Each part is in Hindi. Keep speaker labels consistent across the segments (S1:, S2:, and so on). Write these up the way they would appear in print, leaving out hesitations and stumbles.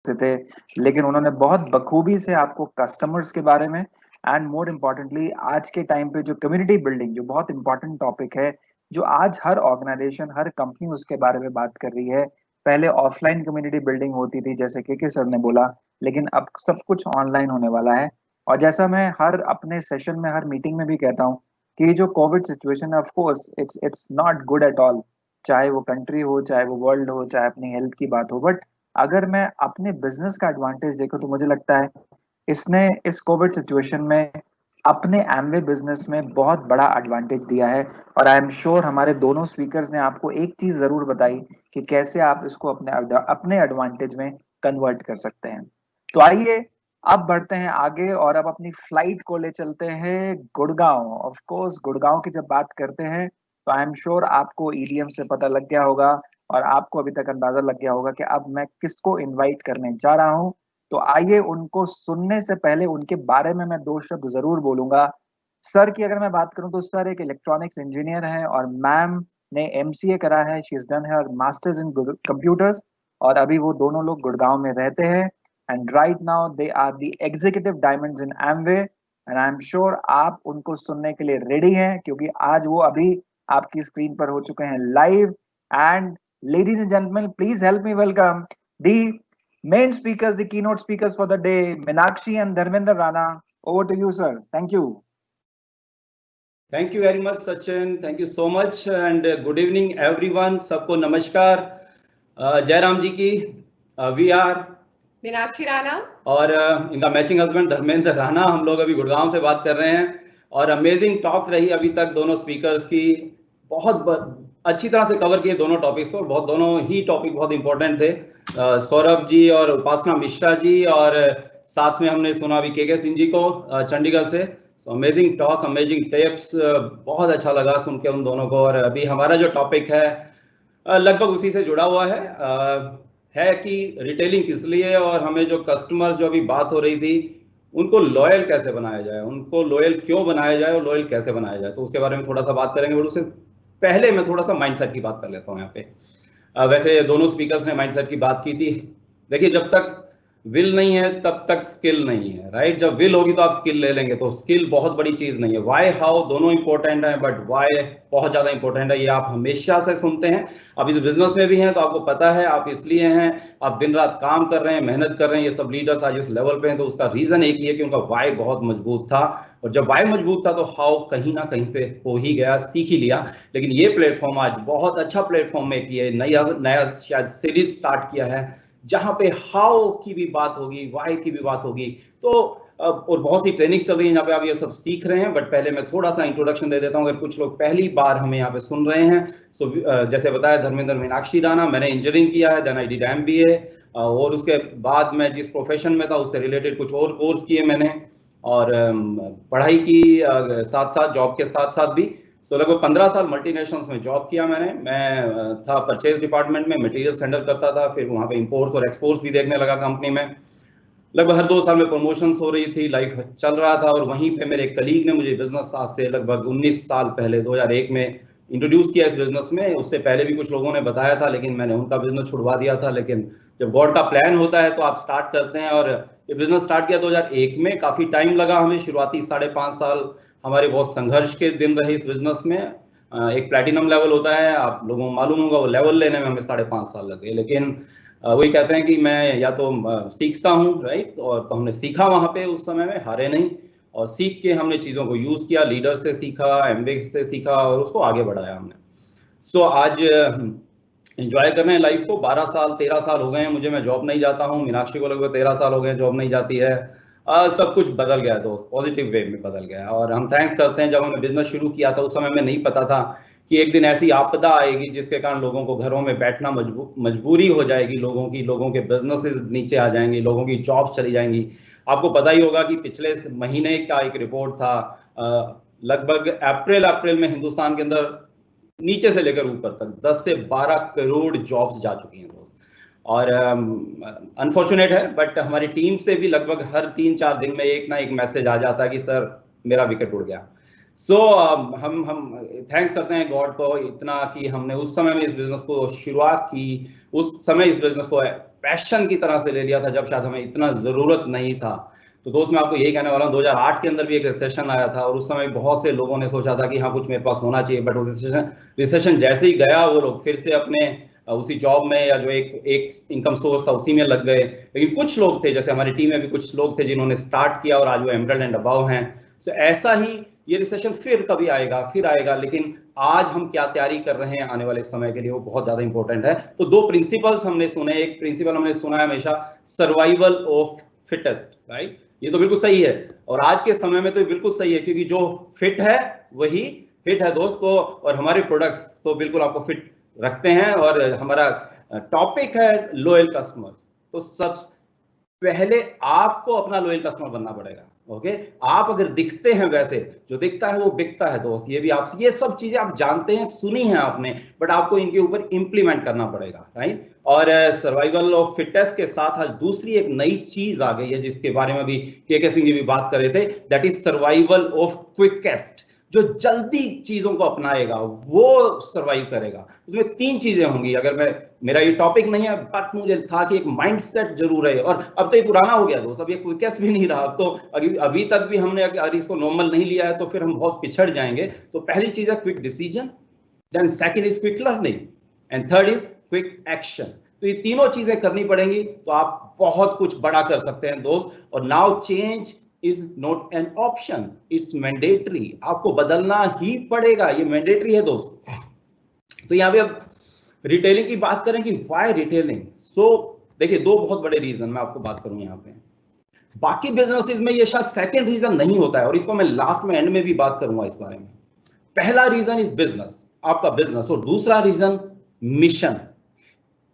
S1: से थे, लेकिन उन्होंने बहुत बखूबी से आपको कस्टमर्स के बारे में एंड मोर इम्पोर्टेंटली आज के टाइम पे जो कम्युनिटी बिल्डिंग जो बहुत इंपॉर्टेंट टॉपिक है, जो आज हर ऑर्गेनाइजेशन हर कंपनी उसके बारे में बात कर रही है। पहले ऑफलाइन कम्युनिटी बिल्डिंग होती थी जैसे के सर ने बोला, लेकिन अब सब कुछ ऑनलाइन होने वाला है। और जैसा मैं हर अपने सेशन में हर मीटिंग में भी कहता हूँ कि जो कोविड सिचुएशन है, of course it's not good at all, चाहे वो कंट्री हो, चाहे वो वर्ल्ड हो, चाहे अपनी हेल्थ की बात हो। बट अगर मैं अपने बिजनेस का एडवांटेज देखूं तो मुझे लगता है इसने इस कोविड सिचुएशन में अपने एमवे बिजनेस में बहुत बड़ा एडवांटेज दिया है। और आई एम श्योर हमारे दोनों स्पीकर्स ने आपको एक चीज जरूर बताई कि कैसे आप इसको अपने एडवांटेज में कन्वर्ट कर सकते हैं। तो आइए अब बढ़ते हैं आगे और अब अपनी फ्लाइट को ले चलते हैं गुड़गांव। ऑफ कोर्स गुड़गांव की जब बात करते हैं तो आई एम श्योर आपको ईडीएम से पता लग गया होगा और आपको अभी तक अंदाजा लग गया होगा कि अब मैं किसको इनवाइट करने जा रहा हूं। तो आइए उनको सुनने से पहले उनके बारे में मैं दो शब्द जरूर बोलूंगा। सर की अगर मैं बात करूं तो सर एक इलेक्ट्रॉनिक्स इंजीनियर हैं और मैम ने एमसीए करा है। She is done her masters in computers और अभी वो दोनों लोग गुड़गांव में रहते हैं। And right now they are the executive diamonds in Amway and I am sure आप उनको सुनने के लिए रेडी हैं क्योंकि आज वो अभी आपकी स्क्रीन पर हो चुके हैं live. And ladies and gentlemen, please help me welcome the main speakers, the keynote speakers for the day, Meenakshi and Dharmendra Rana. Over to you, sir. Thank you.
S2: Thank you very much, Sachin. Thank you so much and good evening, everyone. सबको नमस्कार। जयराम जी की वी आर
S3: मीनाक्षी राणा
S2: और इनका मैचिंग हस्बैंड धर्मेंद्र राणा। हम लोग अभी गुड़गांव से बात कर रहे हैं और अमेजिंग टॉक रही अभी तक दोनों स्पीकर्स की। बहुत अच्छी तरह से कवर किए दोनों टॉपिक्स को, बहुत दोनों ही टॉपिक बहुत इंपॉर्टेंट थे। सौरभ जी और उपासना मिश्रा जी और साथ में हमने सुना अभी के सिंह जी को चंडीगढ़ से। So amazing talk, amazing tips, बहुत अच्छा लगा सुन के उन दोनों को। और अभी हमारा जो टॉपिक है लगभग उसी से जुड़ा हुआ है कि रिटेलिंग किस लिए और हमें जो कस्टमर्स जो अभी बात हो रही थी उनको लॉयल कैसे बनाया जाए, उनको लॉयल क्यों बनाया जाए और लॉयल कैसे बनाया जाए, तो उसके बारे में थोड़ा सा बात करेंगे। बट उससे पहले मैं थोड़ा सा माइंडसेट की बात कर लेता हूँ यहाँ पे। वैसे दोनों स्पीकर्स ने माइंडसेट की बात की थी। देखिए, जब तक विल नहीं है तब तक स्किल नहीं है, राइट। जब विल होगी तो आप स्किल ले लेंगे, तो स्किल बहुत बड़ी चीज नहीं है। वाई हाउ दोनों इंपॉर्टेंट है, बट वाई बहुत ज्यादा इंपॉर्टेंट है। ये आप हमेशा से सुनते हैं, आप इस बिजनेस में भी हैं तो आपको पता है आप इसलिए हैं, आप दिन रात काम कर रहे हैं, मेहनत कर रहे हैं। ये सब लीडर्स आज इस लेवल पे हैं तो उसका रीजन एक ही है कि उनका वाई बहुत मजबूत था। और जब वाई मजबूत था तो हाउ कहीं ना कहीं से हो ही गया, सीख ही लिया। लेकिन ये प्लेटफॉर्म आज बहुत अच्छा प्लेटफॉर्म है कि नया शायद सीरीज स्टार्ट किया है जहां पे हाउ की भी बात होगी, वाई की भी बात होगी। तो और बहुत सी ट्रेनिंग चल रही है जहाँ पे आप ये सब सीख रहे हैं। बट पहले मैं थोड़ा सा इंट्रोडक्शन दे देता हूँ, अगर कुछ लोग पहली बार हमें यहाँ पे सुन रहे हैं। सो जैसे बताया, धर्मेंद्र मीनाक्षी राणा, मैंने इंजीनियरिंग किया है, देन आई डिड एमबीए और उसके बाद मैं जिस प्रोफेशन में था उससे रिलेटेड कुछ और कोर्स किए मैंने और पढ़ाई की साथ साथ, जॉब के साथ साथ भी। सो लगभग 15 साल मल्टीनेशनल्स में जॉब किया मैंने। मैं था परचेज डिपार्टमेंट में, मटेरियल्स हैंडल करता था, फिर वहाँ पे इंपोर्ट्स और एक्सपोर्ट्स भी देखने लगा कंपनी में। लगभग हर 2 साल में प्रमोशंस हो रही थी, लाइफ चल रहा था। और वहीं पे मेरे कलीग ने मुझे बिजनेस आज से लगभग 19 साल पहले 2001 में इंट्रोड्यूस किया इस बिजनेस में। उससे पहले भी कुछ लोगों ने बताया था लेकिन मैंने उनका बिजनेस छुड़वा दिया था। लेकिन जब गॉड का प्लान होता है तो आप स्टार्ट करते हैं। और ये बिजनेस स्टार्ट किया 2001 में। काफी टाइम लगा हमें, शुरुआती 5.5 साल हमारे बहुत संघर्ष के दिन रहे इस बिजनेस में। एक प्लैटिनम लेवल होता है, आप लोगों को मालूम होगा, वो लेवल लेने में हमें 5.5 साल लगे। लेकिन वही कहते हैं कि मैं या तो सीखता हूँ, राइट। और तो हमने सीखा वहाँ पे, उस समय में हारे नहीं और सीख के हमने चीज़ों को यूज़ किया, लीडर से सीखा, एमबे से सीखा और उसको आगे बढ़ाया हमने। सो आज एंजॉय कर रहे हैं लाइफ को। 12 साल 13 साल हो गए हैं मुझे, मैं जॉब नहीं जाता हूँ। मीनाक्षी को लगभग 13 साल हो गए जॉब नहीं जाती है। सब कुछ बदल गया दोस्त, पॉजिटिव वे में बदल गया। और हम थैंक्स करते हैं, जब हमने बिजनेस शुरू किया था उस समय में नहीं पता था कि एक दिन ऐसी आपदा आएगी जिसके कारण लोगों को घरों में बैठना मजबूरी हो जाएगी, लोगों के बिजनेसेस नीचे आ जाएंगी, लोगों की जॉब्स चली जाएंगी। आपको पता ही होगा कि पिछले महीने का एक रिपोर्ट था, लगभग अप्रैल में हिंदुस्तान के अंदर नीचे से लेकर ऊपर तक 10 से 12 करोड़ जॉब्स जा चुकी हैं दोस्त। और अनफॉर्चुनेट है, बट हमारी टीम से भी लगभग हर 3-4 दिन में एक ना एक मैसेज आ जाता है कि सर मेरा विकेट उड़ गया, सो हम थैंक्स करते हैं गॉड को इतना कि हमने उस समय में इस बिजनेस को शुरुआत की, उस समय इस बिजनेस को पैशन की तरह से ले लिया था जब शायद हमें इतना जरूरत नहीं था। तो दोस्त मैं आपको यही कहने वाला हूँ, 2008 के अंदर भी एक रिसेशन आया था और उस समय बहुत से लोगों ने सोचा था कि हाँ कुछ मेरे पास होना चाहिए, बट रिसेशन जैसे ही गया वो लोग फिर से अपने उसी जॉब में या जो एक इनकम सोर्स था उसी में लग गए। लेकिन कुछ लोग थे, जैसे हमारी टीम में भी कुछ लोग थे जिन्होंने स्टार्ट किया और आज वो एमरल्ड एंड अबव हैं। सो ऐसा ही ये रिसेशन फिर कभी आएगा, फिर आएगा, लेकिन आज हम क्या तैयारी कर रहे हैं आने वाले समय के लिए वो बहुत ज्यादा इंपॉर्टेंट है। तो दो प्रिंसिपल्स हमने सुने, एक प्रिंसिपल हमने सुना है हमेशा, सर्वाइवल ऑफ फिटेस्ट, राइट? ये तो बिल्कुल सही है और आज के समय में तो बिल्कुल सही है, क्योंकि जो फिट है वही हिट है दोस्तों। और हमारे प्रोडक्ट्स तो बिल्कुल आपको फिट रखते हैं। और हमारा टॉपिक है लॉयल कस्टमर्स। तो सबसे पहले आपको अपना लॉयल कस्टमर बनना पड़ेगा। ओके, आप अगर दिखते हैं वैसे, जो दिखता है वो बिकता है दोस्त। ये भी आप, ये सब चीजें आप जानते हैं, सुनी हैं आपने, बट आपको इनके ऊपर इंप्लीमेंट करना पड़ेगा, राइट? और सर्वाइवल ऑफ फिटनेस के साथ आज दूसरी एक नई चीज आ गई है जिसके बारे में भी के सिंह जी भी बात कर रहे थे, that is survival of quickest. जो जल्दी चीजों को अपनाएगा वो सर्वाइव करेगा। उसमें तीन चीजें होंगी। अगर मेरा ये टॉपिक नहीं है, बट मुझे था कि एक माइंडसेट जरूर है। और अब तो ये पुराना हो गया दोस्त, अब ये क्विकेस्ट भी नहीं रहा। अब तो अभी तक भी हमने अगर इसको नॉर्मल नहीं लिया है तो फिर हम बहुत पिछड़ जाएंगे। तो पहली चीज है quick decision, then second is quick learning, and third is quick action. तो ये तीनों चीजें करनी पड़ेंगी तो आप बहुत कुछ बड़ा कर सकते हैं दोस्त। और now change is not an option, it's mandatory। आपको बदलना ही पड़ेगा, ये मैंडेटरी है दोस्त। तो यहाँ पे अब रिटेलिंग की बात करें कि व्हाई रिटेलिंग। सो देखिए, दो बहुत बड़े रीजन मैं आपको बात करूं यहाँ पे। बाकी बिजनेसेस में ये शायद सेकंड रीजन नहीं होता है और इसको मैं लास्ट में एंड में भी बात करूंगा इस बारे में। पहला रीजन इज बिजनेस, आपका बिजनेस, और दूसरा रीजन मिशन।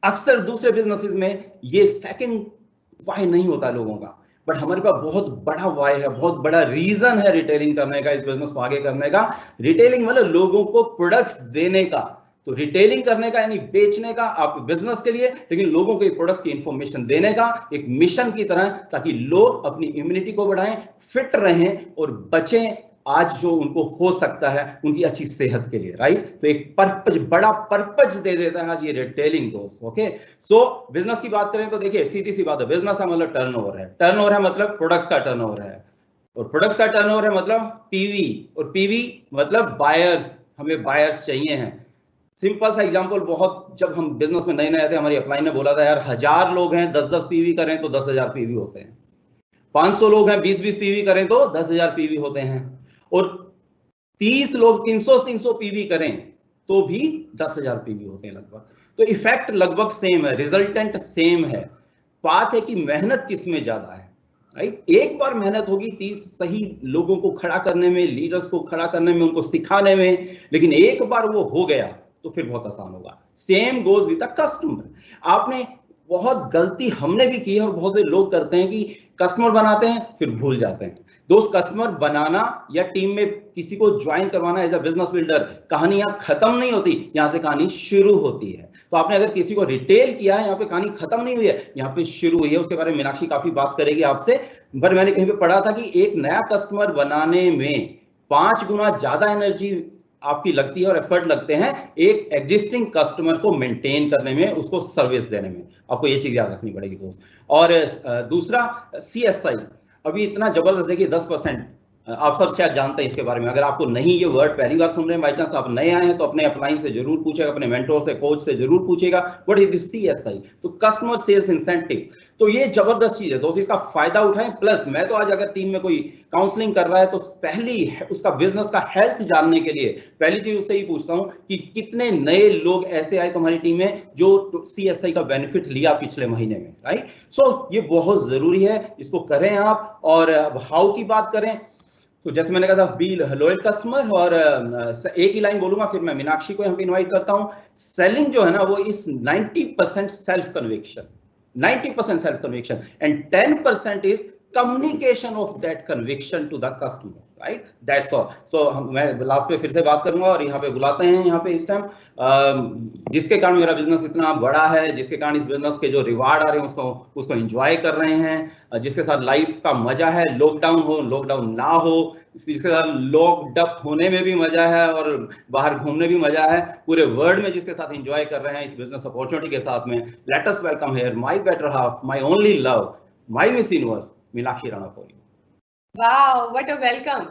S2: अक्सर दूसरे बिजनेसेस में ये सेकंड व्हाई नहीं होता लोगों का, बट हमारे पास बहुत बड़ा वाई है, बहुत बड़ा रीजन है रिटेलिंग करने का, इस बिजनेस को आगे करने का। रिटेलिंग मतलब लोगों को प्रोडक्ट्स देने का। तो रिटेलिंग करने का यानी बेचने का आप बिजनेस के लिए, लेकिन लोगों को प्रोडक्ट्स की इंफॉर्मेशन देने का एक मिशन की तरह, ताकि लोग अपनी इम्यूनिटी को बढ़ाएं, फिट रहें और बचें आज जो उनको हो सकता है उनकी अच्छी सेहत के लिए, राइट? तो एक पर्पज, बड़ा पर्पज दे देता है आज ये रिटेलिंग दोस्त। ओके, सो बिजनेस की बात करें तो देखिए सीधी सी बात है, बिजनेस का मतलब टर्नओवर है। टर्नओवर है मतलब प्रोडक्ट्स का टर्नओवर है, और प्रोडक्ट्स का टर्नओवर है मतलब पीवी, और पीवी मतलब बायर्स, हमें बायर्स चाहिए हैं। सिंपल सा एग्जांपल, बहुत जब हम बिजनेस में नए नए थे, हमारी अपलाइन ने बोला था यार 1000 लोग हैं 10-10 पीवी करें तो 10,000 पीवी होते हैं, 500 लोग हैं 20-20 पीवी करें तो 10,000 पीवी होते हैं, और 30 लोग 300 पीवी करें तो भी 10,000 पीवी होते हैं लगभग। तो इफेक्ट लगभग सेम है, रिजल्टेंट सेम है। बात है कि मेहनत किसमें ज्यादा है, राइट? एक बार मेहनत होगी 30 सही लोगों को खड़ा करने में, लीडर्स को खड़ा करने में, उनको सिखाने में, लेकिन एक बार वो हो गया तो फिर बहुत आसान होगा। Same goes with the customer. आपने बहुत गलती हमने भी की है और बहुत से लोग करते हैं कि कस्टमर बनाते हैं फिर भूल जाते हैं दोस्त। कस्टमर बनाना या टीम में किसी को ज्वाइन करवाना एज अ बिजनेस बिल्डर, कहानी यहाँ खत्म नहीं होती, यहाँ से कहानी शुरू होती है। तो आपने अगर किसी को रिटेल किया है, यहाँ पे कहानी खत्म नहीं हुई है, यहाँ पे शुरू हुई है। उसके बारे में मीनाक्षी काफी बात करेगी आपसे। पर मैंने कहीं पे पढ़ा था कि एक नया कस्टमर बनाने में 5 गुना ज्यादा एनर्जी आपकी लगती है और एफर्ट लगते हैं एक एग्जिस्टिंग कस्टमर को मेंटेन करने में, उसको सर्विस देने में। आपको ये चीज याद रखनी पड़ेगी दोस्त। और दूसरा CSI, अभी इतना जबरदस्त है कि 10%, आप सब शायद जानते हैं इसके बारे में। अगर आपको नहीं ये वर्ड पहली बार सुन रहे हैं, बाई चांस आप नए आए हैं, तो अपने अपलाइन से जरूर पूछेगा, अपने मेंटोर से, कोच से जरूर पूछेगा व्हाट इज दिस CSI। तो कस्टमर सेल्स इंसेंटिव, तो ये जबरदस्त चीज है दोस्तों, इसका फायदा उठाएं। प्लस मैं तो आज अगर टीम में कोई काउंसलिंग कर रहा है तो पहली उसका बिजनेस का हेल्थ जानने के लिए पहली चीज उससे ही पूछता हूं कि कितने नए लोग ऐसे आए तुम्हारी टीम में जो CSI का बेनिफिट लिया पिछले महीने में, राइट? सो ये बहुत जरूरी है, इसको करें आप। और हाउ की बात करें तो जैसे मैंने कहा था, बी लॉयल कस्टमर। और एक ही लाइन बोलूंगा, फिर मैं मीनाक्षी को यहाँ पे इन्वाइट करता हूँ। सेलिंग जो है ना वो इस 90% self conviction, 90% self conviction, and 10% is communication of that conviction to the customer, right, that's all. So मैं लास्ट पे फिर से बात करूंगा और यहाँ पे बुलाते हैं यहाँ पे इस टाइम जिसके कारण मेरा बिजनेस इतना बड़ा है, जिसके कारण इस बिजनेस के जो रिवार्ड आ रहे हैं उसको एंजॉय कर रहे हैं, जिसके साथ लाइफ का मजा है, लॉकडाउन हो लॉकडाउन ना हो, जिसके साथ लॉकड अप होने में भी मजा है और बाहर घूमने भी मजा है, पूरे वर्ल्ड में जिसके साथ एंजॉय कर रहे हैं इस बिजनेस अपॉर्चुनिटी के साथ में, let us welcome here my better half, my only love, my miss universe, Meenakshi Rana for you.
S3: Wow, what a welcome.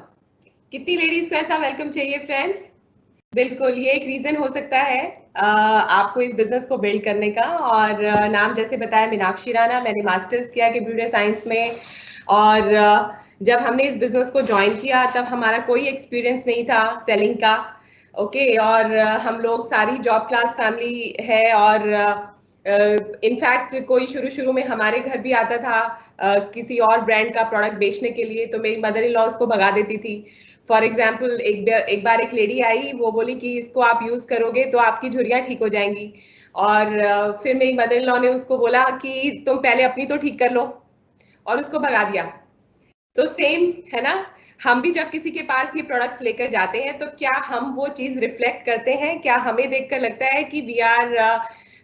S3: कितनी लेडीज को ऐसा वेलकम चाहिए फ्रेंड्स। बिल्कुल, ये एक रीजन हो सकता है आपको इस बिजनेस को बिल्ड करने का। और नाम जैसे बताया मीनाक्षी राणा, मैंने मास्टर्स किया कंप्यूटर साइंस में। और जब हमने इस बिजनेस को ज्वाइन किया तब हमारा कोई एक्सपीरियंस नहीं था सेलिंग का। ओके, और हम लोग सारी जॉब क्लास फैमिली है और इनफैक्ट कोई शुरू में हमारे घर भी आता था किसी और ब्रांड का प्रोडक्ट बेचने के लिए, तो मेरी मदर इन लॉ उसको भगा देती थी। फॉर एग्जाम्पल एक बार एक लेडी आई, वो बोली कि इसको आप यूज करोगे तो आपकी झुर्रियां ठीक हो जाएंगी। और फिर मेरी मदर इन लॉ ने उसको बोला कि तुम पहले अपनी तो ठीक कर लो, और उसको भगा दिया। तो सेम है ना, हम भी जब किसी के पास ये प्रोडक्ट्स लेकर जाते हैं तो क्या हम वो चीज रिफ्लेक्ट करते हैं? क्या हमें देखकर लगता है कि we are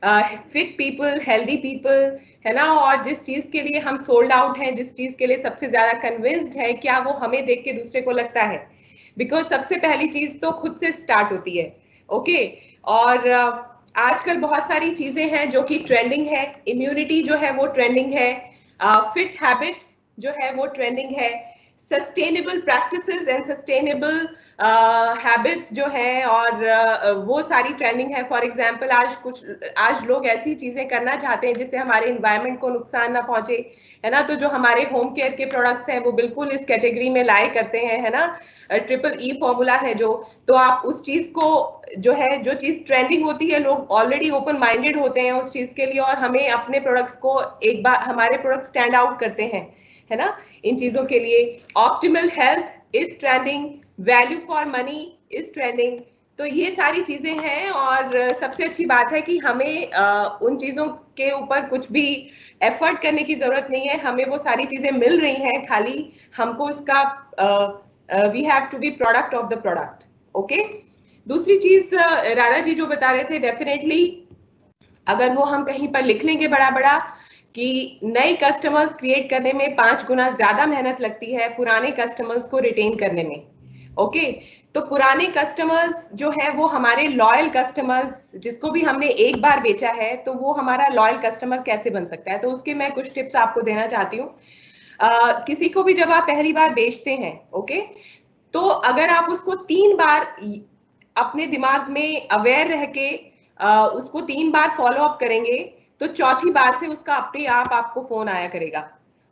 S3: fit people, healthy people, है ना? और जिस चीज के लिए हम सोल्ड आउट हैं, जिस चीज के लिए सबसे ज्यादा कन्विंस्ड है, क्या वो हमें देख के दूसरे को लगता है? बिकॉज सबसे पहली चीज तो खुद से स्टार्ट होती है। ओके, और आजकल बहुत सारी चीजें हैं जो कि ट्रेंडिंग है। इम्यूनिटी जो है वो ट्रेंडिंग है, फिट हैबिट्स जो है वो ट्रेंडिंग है, sustainable practices and sustainable habits जो है, और वो सारी ट्रेंडिंग है। फॉर एग्जांपल आज लोग ऐसी चीजें करना चाहते हैं जिससे हमारे इन्वायरमेंट को नुकसान ना पहुंचे, है ना? तो जो हमारे होम केयर के प्रोडक्ट्स हैं वो बिल्कुल इस कैटेगरी में लाए करते हैं, है ना? ट्रिपल ई फॉर्मूला है जो, तो आप उस चीज को जो है, जो चीज ट्रेंडिंग होती है, लोग ऑलरेडी ओपन माइंडेड होते हैं उस चीज के लिए, और हमें अपने प्रोडक्ट्स को एक बार हमारे प्रोडक्ट स्टैंड आउट करते हैं, है ना? इन चीजों के लिए optimal health is trending, value for money is trending. तो ये सारी चीजें हैं, और सबसे अच्छी बात है कि हमें उन चीजों के ऊपर कुछ भी एफर्ट करने की जरूरत नहीं है, हमें वो सारी चीजें मिल रही हैं, खाली हमको उसका we have to be product of the product. Okay, दूसरी चीज राणा जी जो बता रहे थे, डेफिनेटली अगर वो हम कहीं पर लिख लेंगे बड़ा बड़ा कि नए कस्टमर्स क्रिएट करने में 5 गुना ज्यादा मेहनत लगती है पुराने कस्टमर्स को रिटेन करने में। ओके, तो पुराने कस्टमर्स जो है वो हमारे लॉयल कस्टमर्स, जिसको भी हमने एक बार बेचा है तो वो हमारा लॉयल कस्टमर कैसे बन सकता है, तो उसके मैं कुछ टिप्स आपको देना चाहती हूँ। किसी को भी जब आप पहली बार बेचते हैं, ओके, तो अगर आप उसको 3 बार अपने दिमाग में अवेयर रह के उसको 3 बार फॉलो अप करेंगे तो चौथी बार से उसका अपने आप आपको फोन आया करेगा।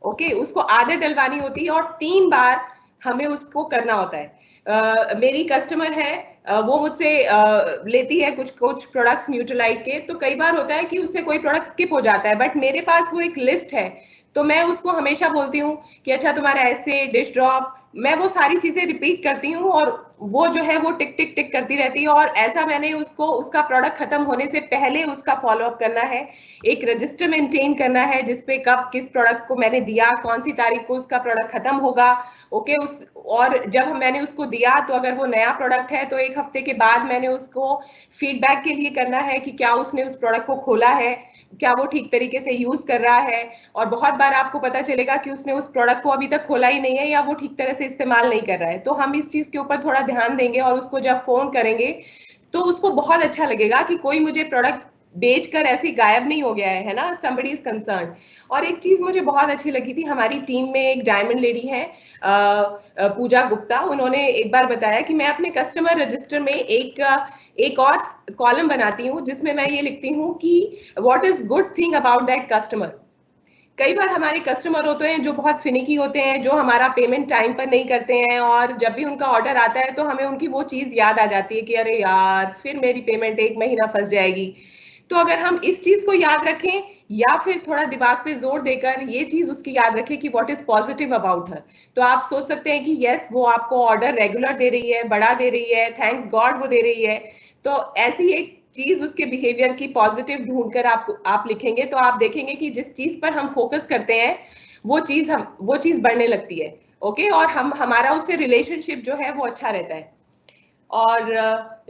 S3: ओके, उसको आदत डलवानी होती है और 3 बार हमें उसको करना होता है। मेरी कस्टमर है, वो मुझसे लेती है कुछ प्रोडक्ट्स न्यूट्रलाइट के, तो कई बार होता है कि उससे कोई प्रोडक्ट स्किप हो जाता है, बट मेरे पास वो एक लिस्ट है, तो मैं उसको हमेशा बोलती हूँ कि अच्छा तुम्हारा ऐसे डिश ड्रॉप, मैं वो सारी चीजें रिपीट करती हूँ और वो जो है वो टिक टिक टिक करती रहती है। और ऐसा मैंने उसको उसका प्रोडक्ट खत्म होने से पहले उसका फॉलो अप करना है, एक रजिस्टर मेंटेन करना है जिसपे कब किस प्रोडक्ट को मैंने दिया, कौन सी तारीख को उसका प्रोडक्ट खत्म होगा। ओके, और जब मैंने उसको दिया तो अगर वो नया प्रोडक्ट है तो 1 हफ्ते के बाद मैंने उसको फीडबैक के लिए करना है कि क्या उसने उस प्रोडक्ट को खोला है, क्या वो ठीक तरीके से यूज कर रहा है। और बहुत बार आपको पता चलेगा कि उसने उस प्रोडक्ट को अभी तक खोला ही नहीं है या वो ठीक तरह से इस्तेमाल नहीं कर रहा है। तो हम इस चीज के ऊपर थोड़ा ध्यान देंगे और उसको जब फोन करेंगे तो उसको बहुत अच्छा लगेगा कि कोई मुझे प्रोडक्ट बेचकर ऐसे गायब नहीं हो गया है ना, somebody is concerned। और एक चीज मुझे बहुत अच्छी लगी थी, हमारी टीम में एक डायमंड लेडी है पूजा गुप्ता, उन्होंने एक बार बताया कि मैं अपने कस्टमर रजिस्टर में एक और कॉलम बनाती हूँ जिसमें मैं ये लिखती हूँ कि what is good thing about that customer. कई बार हमारे कस्टमर होते हैं जो बहुत फिनिकी होते हैं, जो हमारा पेमेंट टाइम पर नहीं करते हैं, और जब भी उनका ऑर्डर आता है तो हमें उनकी वो चीज याद आ जाती है कि अरे यार फिर मेरी पेमेंट 1 महीना फंस जाएगी। तो अगर हम इस चीज को याद रखें या फिर थोड़ा दिमाग पे जोर देकर ये चीज उसकी याद रखें कि what is positive about her, तो आप सोच सकते हैं कि यस वो आपको ऑर्डर रेगुलर दे रही है, बड़ा दे रही है, थैंक्स गॉड वो दे रही है। तो ऐसी एक चीज उसके बिहेवियर की पॉजिटिव ढूंढकर आप लिखेंगे तो आप देखेंगे कि जिस चीज पर हम फोकस करते हैं वो चीज बढ़ने लगती है। ओके, और हमारा उससे रिलेशनशिप जो है वो अच्छा रहता है। और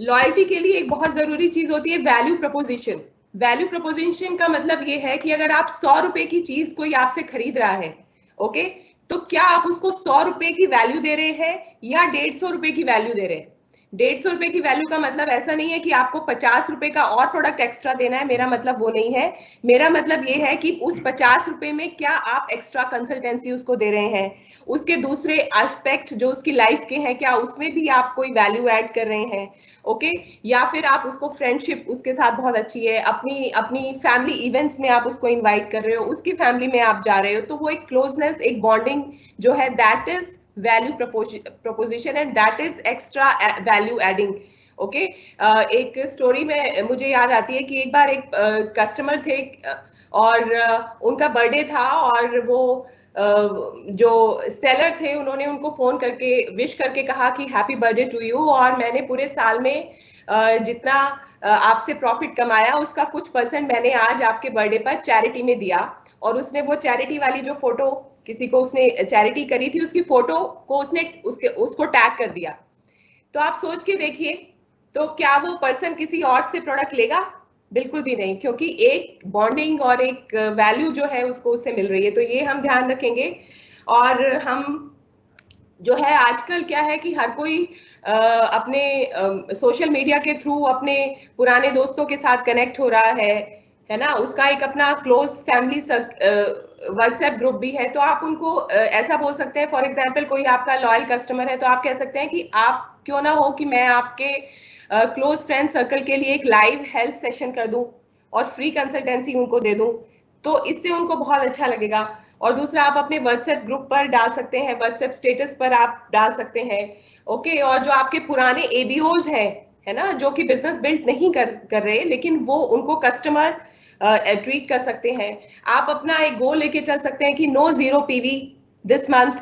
S3: लॉयल्टी के लिए एक बहुत जरूरी चीज होती है वैल्यू प्रपोजिशन। वैल्यू प्रपोजिशन का मतलब ये है कि अगर आप 100 रुपए की चीज कोई आपसे खरीद रहा है, ओके, तो क्या आप उसको 100 रुपए की वैल्यू दे रहे हैं या 150 रुपए की वैल्यू दे रहे हैं? 150 रुपए की वैल्यू का मतलब ऐसा नहीं है कि आपको 50 रुपए का और प्रोडक्ट एक्स्ट्रा देना है, मेरा मतलब वो नहीं है। मेरा मतलब ये है कि उस 50 रुपए में क्या आप एक्स्ट्रा कंसल्टेंसी उसको दे रहे हैं, उसके दूसरे एस्पेक्ट जो उसकी लाइफ के हैं क्या उसमें भी आप कोई वैल्यू ऐड कर रहे हैं, ओके, या फिर आप उसको फ्रेंडशिप उसके साथ बहुत अच्छी है, अपनी अपनी फैमिली इवेंट्स में आप उसको इनवाइट कर रहे हो, उसकी फैमिली में आप जा रहे हो, तो वो एक क्लोजनेस, एक बॉन्डिंग जो है, that is value preposition and that is extra value adding. Okay, एक स्टोरी में मुझे याद आती है कि एक बार एक कस्टमर थे और उनका बर्थडे था और वो जो सेलर थे उन्होंने उनको फोन करके विश करके कहा कि हैप्पी बर्थडे टू यू, और मैंने पूरे साल में जितना आपसे प्रॉफिट कमाया उसका कुछ परसेंट मैंने आज आपके बर्थडे पर चैरिटी में दिया। और उसने वो चैरिटी वाली जो फोटो, किसी को उसने चैरिटी करी थी उसकी फोटो को उसने उसको टैग कर दिया। तो आप सोच के देखिए, तो क्या वो पर्सन किसी और से प्रोडक्ट लेगा? बिल्कुल भी नहीं, क्योंकि एक बॉन्डिंग और एक वैल्यू जो है उसको उससे मिल रही है। तो ये हम ध्यान रखेंगे। और हम जो है आजकल क्या है कि हर कोई अपने सोशल मीडिया के थ्रू अपने पुराने दोस्तों के साथ कनेक्ट हो रहा है ना, उसका एक अपना क्लोज फैमिली व्हाट्सएप ग्रुप भी है। तो आप उनको ऐसा बोल सकते हैं, फॉर एग्जांपल कोई आपका लॉयल कस्टमर है तो आप कह सकते हैं कि आप क्यों ना हो कि मैं आपके क्लोज फ्रेंड सर्कल के लिए एक लाइव हेल्थ सेशन कर दूं और फ्री कंसल्टेंसी उनको दे दूं, तो इससे उनको बहुत अच्छा लगेगा। और दूसरा, आप अपने व्हाट्सएप ग्रुप पर डाल सकते हैं, व्हाट्सएप स्टेटस पर आप डाल सकते हैं, ओके। और जो आपके पुराने एबीओज हैं, है ना, जो कि बिजनेस बिल्ड नहीं कर रहे लेकिन वो उनको कस्टमर ट्रीट कर सकते हैं। आप अपना एक गोल लेके चल सकते हैं कि no zero PV this month,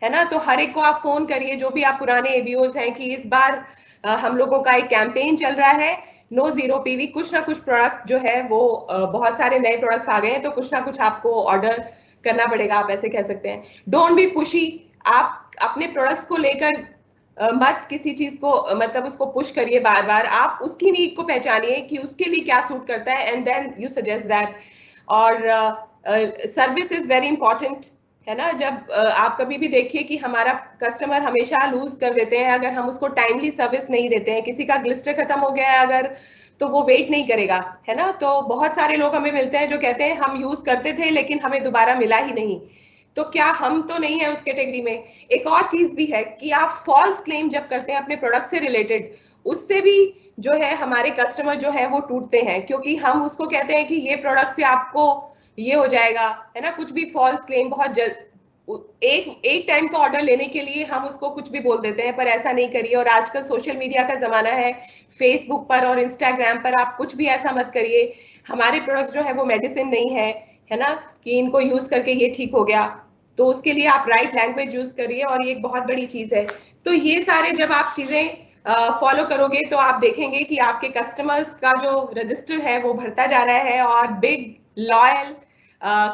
S3: है ना। तो हर एक को आप फोन करिए, जो भी आप पुराने एबीओज हैं, कि इस बार हम लोगों का एक कैंपेन चल रहा है नो जीरो पीवी, कुछ ना कुछ प्रोडक्ट जो है वो बहुत सारे नए प्रोडक्ट्स आ गए हैं तो कुछ ना कुछ आपको ऑर्डर करना पड़ेगा, आप ऐसे कह सकते हैं। डोंट बी पुशी, आप अपने प्रोडक्ट्स को लेकर मत किसी चीज को मतलब उसको पुश करिए बार बार, आप उसकी नीड को पहचानिए कि उसके लिए क्या सूट करता है and then you suggest that. और सर्विस इज वेरी इंपॉर्टेंट, है ना। जब आप कभी भी देखिए कि हमारा कस्टमर हमेशा लूज कर देते हैं अगर हम उसको टाइमली सर्विस नहीं देते हैं। किसी का ग्लिस्टर खत्म हो गया है अगर, तो वो वेट नहीं करेगा, है ना। तो बहुत सारे लोग हमें मिलते हैं जो कहते हैं हम यूज करते थे लेकिन हमें दोबारा मिला ही नहीं। तो क्या हम तो नहीं है उस कैटेगरी में? एक और चीज भी है कि आप फॉल्स क्लेम जब करते हैं अपने प्रोडक्ट से रिलेटेड, उससे भी जो है हमारे कस्टमर जो है वो टूटते हैं, क्योंकि हम उसको कहते हैं कि ये प्रोडक्ट से आपको ये हो जाएगा, है ना। कुछ भी फॉल्स क्लेम बहुत एक टाइम का ऑर्डर लेने के लिए हम उसको कुछ भी बोल देते हैं, पर ऐसा नहीं करिए। और आजकल सोशल मीडिया का जमाना है, फेसबुक पर और इंस्टाग्राम पर आप कुछ भी ऐसा मत करिए। हमारे प्रोडक्ट्स जो है वो मेडिसिन नहीं है ना, कि इनको यूज करके ये ठीक हो गया। तो उसके लिए आप राइट लैंग्वेज यूज करिए और ये एक बहुत बड़ी चीज है। तो ये सारे जब आप चीजें फॉलो करोगे तो आप देखेंगे कि आपके कस्टमर्स का जो रजिस्टर है वो बढ़ता जा रहा है और बिग लॉयल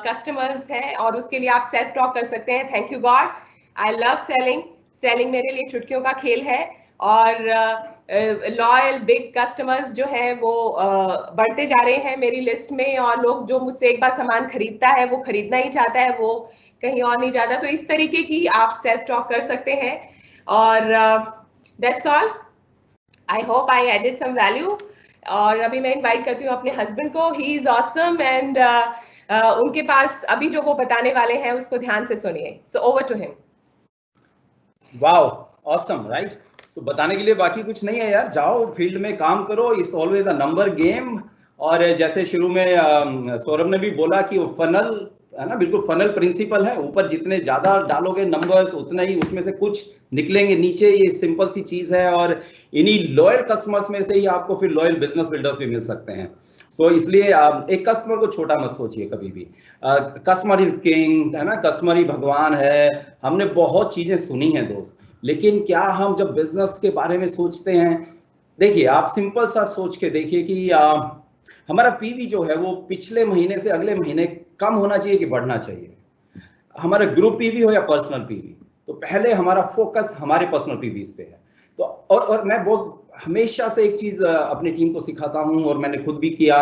S3: कस्टमर्स हैं, और उसके लिए आप सेल्फ टॉक कर सकते हैं, thank you God, I love selling, selling मेरे लिए चुटकियों का खेल है। और लॉयल बिग कस्टमर्स जो है वो बढ़ते जा रहे हैं मेरी लिस्ट में, और लोग जो मुझसे एक बार सामान खरीदता है वो खरीदना ही चाहता है, वो कहीं और नहीं जाता। तो इस तरीके की आप सेल्फ टॉक कर सकते हैं। और that's all, I hope I added some value. और अभी मैं इनवाइट करती हूँ अपने हस्बैंड को, ही इज ऑसम एंड उनके पास अभी जो वो बताने वाले हैं उसको ध्यान से सुनिए। So over to him.
S2: Wow, awesome, right. So बताने के लिए बाकी कुछ नहीं है यार, जाओ फील्ड में काम करो, it's always a number game. और जैसे शुरू में सौरभ ने भी बोला कि वो फनल है ना, बिल्कुल फनल प्रिंसिपल है, ऊपर जितने ज्यादा डालोगे नंबर्स उतना ही उसमें से कुछ निकलेंगे नीचे, ये सिंपल सी चीज है। और इन्हीं लॉयल कस्टमर्स में से ही आपको फिर लॉयल बिजनेस बिल्डर्स भी मिल सकते हैं। सो इसलिए एक कस्टमर को छोटा मत सोचिए कभी भी, कस्टमर इज किंग, है ना, कस्टमर ही भगवान है। हमने बहुत चीजें सुनी हैं दोस्त, लेकिन क्या हम जब बिजनेस के बारे में सोचते हैं, देखिए आप सिंपल सा सोच के देखिए कि हमारा पीवी जो है वो पिछले महीने से अगले महीने कम होना चाहिए कि बढ़ना चाहिए, हमारा ग्रुप पीवी हो या पर्सनल पीवी। तो पहले हमारा फोकस हमारे पर्सनल पीवीज पे है। तो और मैं बहुत हमेशा से एक चीज अपनी टीम को सिखाता हूं और मैंने खुद भी किया,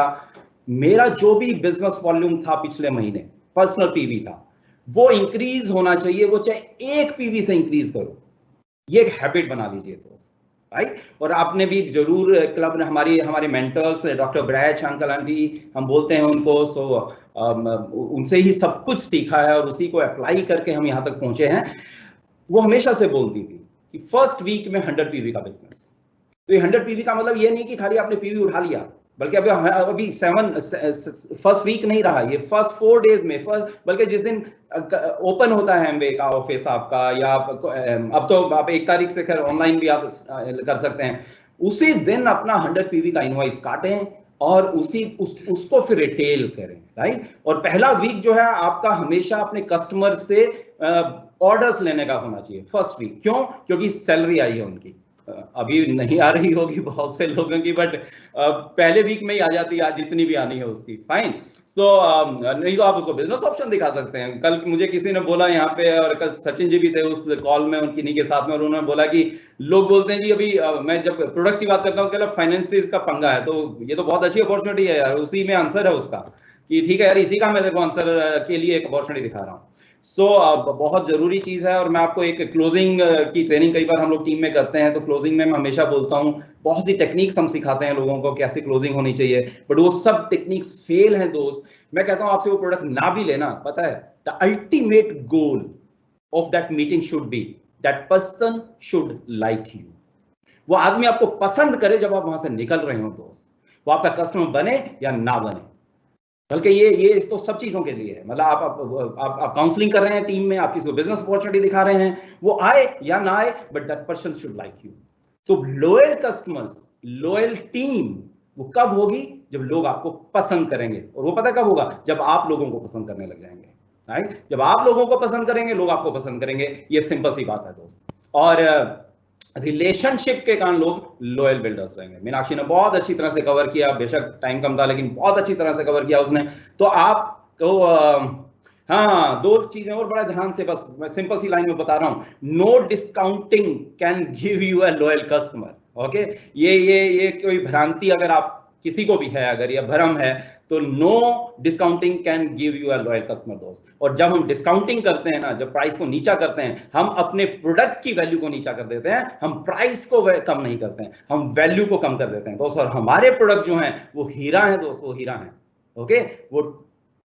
S2: मेरा जो भी बिजनेस वॉल्यूम था पिछले महीने पर्सनल पीवी था, वो इंक्रीज होना चाहिए, वो चाहे 1 पीवी से इंक्रीज करो, ये एक हैबिट बना लीजिए दोस्त, राइट। और आपने भी जरूर क्लब ने हमारे मेंटर्स डॉक्टर ब्रैच अंकल आंटी हम बोलते हैं उनको, सो उनसे ही सब कुछ सीखा है और उसी को अप्लाई करके हम यहाँ तक पहुंचे हैं। वो हमेशा से बोलती थी कि फर्स्ट वीक में 100 पीवी का बिजनेस। तो ये 100 पीवी का मतलब ये नहीं कि खाली आपने पीवी उठा लिया, बल्कि अभी 7 फर्स्ट वीक नहीं रहा, ये फर्स्ट 4 डेज में बल्कि जिस दिन ओपन होता है एमवे का ऑफिस आपका, या अब तो आप 1 तारीख से खैर ऑनलाइन भी आप कर सकते हैं, उसी दिन अपना 100 पीवी का इनवॉइस काटें और उसको फिर रिटेल करें, राइट। और पहला वीक जो है आपका हमेशा अपने कस्टमर से ऑर्डर्स लेने का होना चाहिए फर्स्ट वीक। क्यों? क्योंकि सैलरी आई है उनकी, अभी नहीं आ रही होगी बहुत से लोगों की, बट पहले वीक में ही आ जाती है, आज जितनी भी आनी है उसकी, फाइन। सो नहीं तो आप उसको बिजनेस ऑप्शन दिखा सकते हैं। कल मुझे किसी ने बोला यहाँ पे, और कल सचिन जी भी थे उस कॉल में उनकी के साथ में, और उन्होंने बोला कि लोग बोलते हैं जी अभी मैं जब प्रोडक्ट्स की बात करता हूँ कहला फाइनेंस का पंगा है, तो ये तो बहुत अच्छी अपॉर्चुनिटी है यार, उसी में आंसर है उसका कि ठीक है यार, इसी का मैं देखो आंसर के लिए एक अपॉर्चुनिटी दिखा रहा हूँ। सो बहुत जरूरी चीज है। और मैं आपको एक क्लोजिंग की ट्रेनिंग कई बार हम लोग टीम में करते हैं, तो क्लोजिंग में मैं हमेशा बोलता हूँ, बहुत सी टेक्निक्स हम सिखाते हैं लोगों को कैसे क्लोजिंग होनी चाहिए, बट वो सब टेक्निक्स फेल हैं दोस्त। मैं कहता हूँ आपसे वो प्रोडक्ट ना भी लेना, पता है the ultimate goal of that meeting should be that person should like you. वो आदमी आपको पसंद करे जब आप वहां से निकल रहे हो दोस्त, वो आपका कस्टमर बने या ना बने, बल्कि ये तो सब चीजों के लिए है। मतलब आप काउंसलिंग कर रहे हैं टीम में, आप किसी को बिजनेस अपॉर्चुनिटी दिखा रहे हैं, वो आए या ना आए, but that person should like you. तो लॉयल कस्टमर्स, लॉयल टीम वो कब होगी? जब लोग आपको पसंद करेंगे। और वो पता कब होगा? जब आप लोगों को पसंद करने लग जाएंगे, राइट। जब आप लोगों को पसंद करेंगे, लोग आपको पसंद करेंगे। ये सिंपल सी बात है दोस्त। और रिलेशनशिप के कारण लोग लॉयल बिल्डर्स रहेंगे। मीनाक्षी ने बहुत अच्छी तरह से कवर किया, बेशक टाइम कम था लेकिन बहुत अच्छी तरह से कवर किया उसने। तो आपको हाँ, 2 चीजें और बड़ा ध्यान से, बस मैं सिंपल सी लाइन में बता रहा हूं, no discounting can give you a loyal customer. Okay, ये कोई भ्रांति अगर आप किसी को भी है, अगर ये भ्रम है, तो no discounting can give you a loyal customer दोस्त। और जब हम डिस्काउंटिंग करते हैं ना, जब प्राइस को नीचा करते हैं, हम अपने प्रोडक्ट की वैल्यू को नीचा कर देते हैं, हम प्राइस को कम नहीं करते हैं, हम वैल्यू को कम कर देते हैं दोस्त। और हमारे प्रोडक्ट जो हैं वो हीरा है दोस्त, वो हीरा है। ओके, वो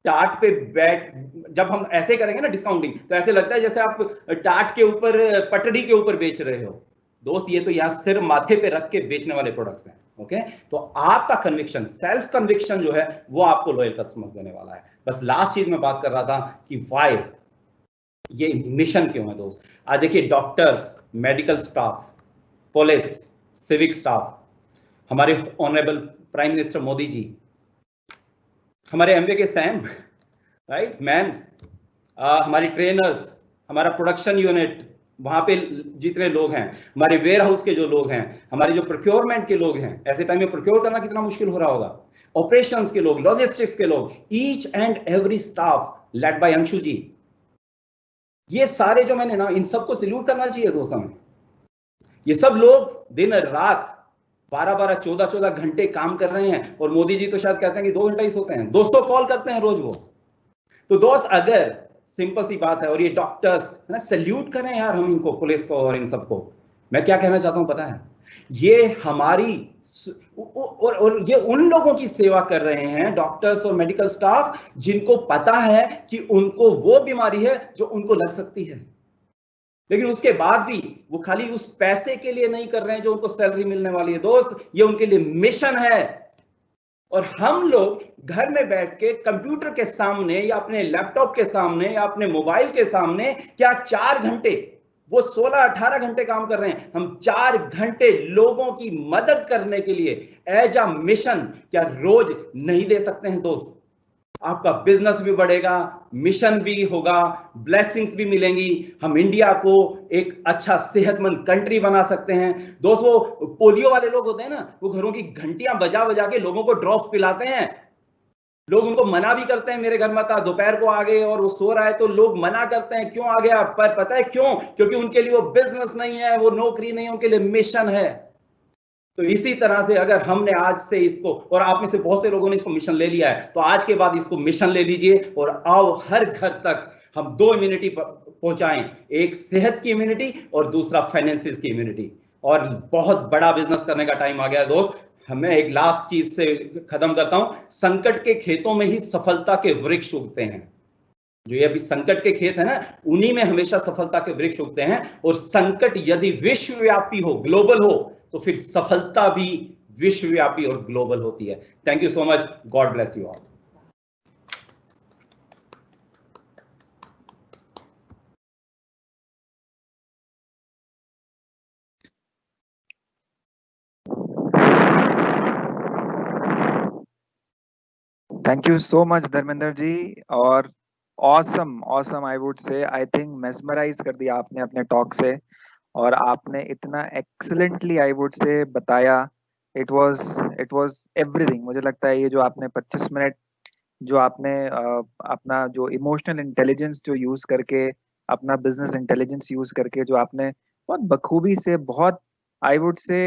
S2: टाट पे बैठ, जब हम ऐसे करेंगे ना डिस्काउंटिंग, तो ऐसे लगता है जैसे आप टाट के ऊपर, पटड़ी के ऊपर बेच रहे हो दोस्त। ये तो यहाँ सिर माथे पे रख के बेचने वाले प्रोडक्ट्स हैं। ओके, तो आपका कन्विक्शन, सेल्फ कन्विक्शन जो है, वो आपको लॉयल कस्टमर्स देने वाला है। बस लास्ट चीज मैं बात कर रहा था कि व्हाई, ये मिशन क्यों है दोस्त। आज देखिए, doctors, medical staff, police, civic staff, हमारे honourable prime minister Modi ji, हमारे एमवे के सैम, राइट, मैम्स, हमारी ट्रेनर्स, हमारा प्रोडक्शन यूनिट, वहां पे जितने लोग हैं, हमारे वेयर हाउस के जो लोग हैं, हमारे जो प्रोक्योरमेंट के लोग हैं, ऐसे टाइम में प्रोक्योर करना कितना मुश्किल हो रहा होगा, ऑपरेशंस के लोग, लॉजिस्टिक्स के लोग, each and every staff led by Anshu ji, ये सारे जो मैंने ना, इन सबको सैल्यूट करना चाहिए दोस्त हमें। ये सब लोग दिन रात 12-12, 14-14 घंटे काम कर रहे हैं, और मोदी जी तो शायद कहते हैं कि 2 घंटा ही सोते हैं, 200 कॉल करते हैं रोज वो। तो दोस्त, अगर सिंपल सी बात है, और ये डॉक्टर्स है ना, सैल्यूट करें यार हम इनको, पुलिस को और इन सबको। मैं क्या कहना चाहता हूं पता है, ये हमारी और ये उन लोगों की सेवा कर रहे हैं, डॉक्टर्स और मेडिकल स्टाफ, जिनको पता है कि उनको वो बीमारी है जो उनको लग सकती है, लेकिन उसके बाद भी वो खाली उस पैसे के लिए नहीं कर रहे हैं जो उनको सैलरी मिलने वाली है दोस्त, ये उनके लिए मिशन है। और हम लोग घर में बैठ के कंप्यूटर के सामने, या अपने लैपटॉप के सामने, या अपने मोबाइल के सामने, क्या 4 घंटे, वो 16-18 घंटे काम कर रहे हैं, हम 4 घंटे लोगों की मदद करने के लिए एज अ मिशन क्या रोज नहीं दे सकते हैं दोस्त? आपका बिजनेस भी बढ़ेगा, मिशन भी होगा, ब्लेसिंग्स भी मिलेंगी, हम इंडिया को एक अच्छा सेहतमंद कंट्री बना सकते हैं दोस्त। वो पोलियो वाले लोग होते हैं ना, वो घरों की घंटियां बजा बजा के लोगों को ड्रॉप्स पिलाते हैं, लोग उनको मना भी करते हैं, मेरे घर में था, दोपहर को आ गए और वो सो रहा है तो लोग मना करते हैं, क्यों आ गया? पर पता है क्यों? क्योंकि उनके लिए वो बिजनेस नहीं है, वो नौकरी नहीं है, उनके लिए मिशन है। तो इसी तरह से अगर हमने आज से इसको, और आप में से बहुत से लोगों ने इसको मिशन ले लिया है, तो आज के बाद इसको मिशन ले लीजिए और आओ हर घर तक हम 2 इम्यूनिटी पहुंचाएं, एक सेहत की इम्यूनिटी और दूसरा फाइनेंसिस की इम्यूनिटी। और बहुत बड़ा बिजनेस करने का टाइम आ गया है दोस्त। हमें एक लास्ट चीज से खत्म करता हूं, संकट के खेतों में ही सफलता के वृक्ष उगते हैं। जो ये अभी संकट के खेत है ना, उन्हीं में हमेशा सफलता के वृक्ष उगते हैं। और संकट यदि विश्वव्यापी हो, ग्लोबल हो, तो फिर सफलता भी विश्वव्यापी और ग्लोबल होती है। Thank you so much, God bless you all.
S1: Thank you so much Dharmendra ji, और awesome I would say, I think mesmerise कर दिया आपने अपने टॉक से, और आपने इतना एक्सीलेंटली आई वुड से बताया। It was everything. मुझे लगता है ये जो आपने 25 मिनट जो आपने अपना जो इमोशनल इंटेलिजेंस जो यूज करके, अपना बिजनेस इंटेलिजेंस यूज करके जो आपने बहुत बखूबी से, बहुत I would say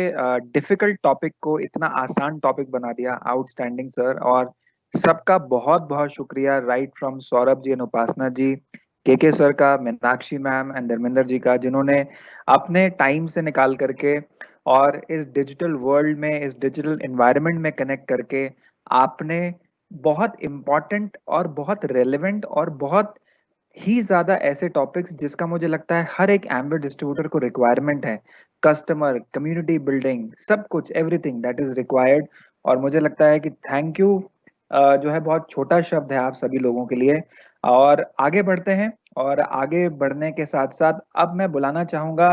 S1: difficult topic को इतना आसान टॉपिक बना दिया, आउटस्टैंडिंग सर। और सबका बहुत बहुत शुक्रिया, right from Saurabh ji and Upasana ji, के सर का, मीनाक्षी मैम एंड धर्मेंद्र जी का, जिन्होंने अपने टाइम से निकाल करके और इस डिजिटल वर्ल्ड में, इस डिजिटल एनवायरनमेंट में कनेक्ट करके आपने बहुत इम्पॉर्टेंट और बहुत रेलेवेंट और बहुत ही ज्यादा ऐसे टॉपिक्स जिसका मुझे लगता है हर एक एम्बेड डिस्ट्रीब्यूटर को रिक्वायरमेंट है, कस्टमर, कम्युनिटी बिल्डिंग, सब कुछ, एवरीथिंग दैट इज रिक्वायर्ड। और मुझे लगता है कि थैंक यू जो है बहुत छोटा शब्द है आप सभी लोगों के लिए। और आगे बढ़ते हैं, और आगे बढ़ने के साथ साथ अब मैं बुलाना चाहूंगा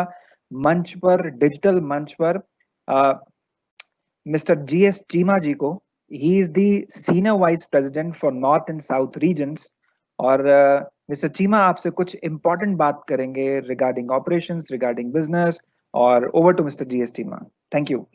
S1: मंच पर, डिजिटल मंच पर, मिस्टर GS चीमा जी को। He is the senior vice president for north and south regions. और मिस्टर चीमा आपसे कुछ इंपॉर्टेंट बात करेंगे रिगार्डिंग ऑपरेशंस, रिगार्डिंग बिजनेस। और over to mister GS Cheema. Thank you.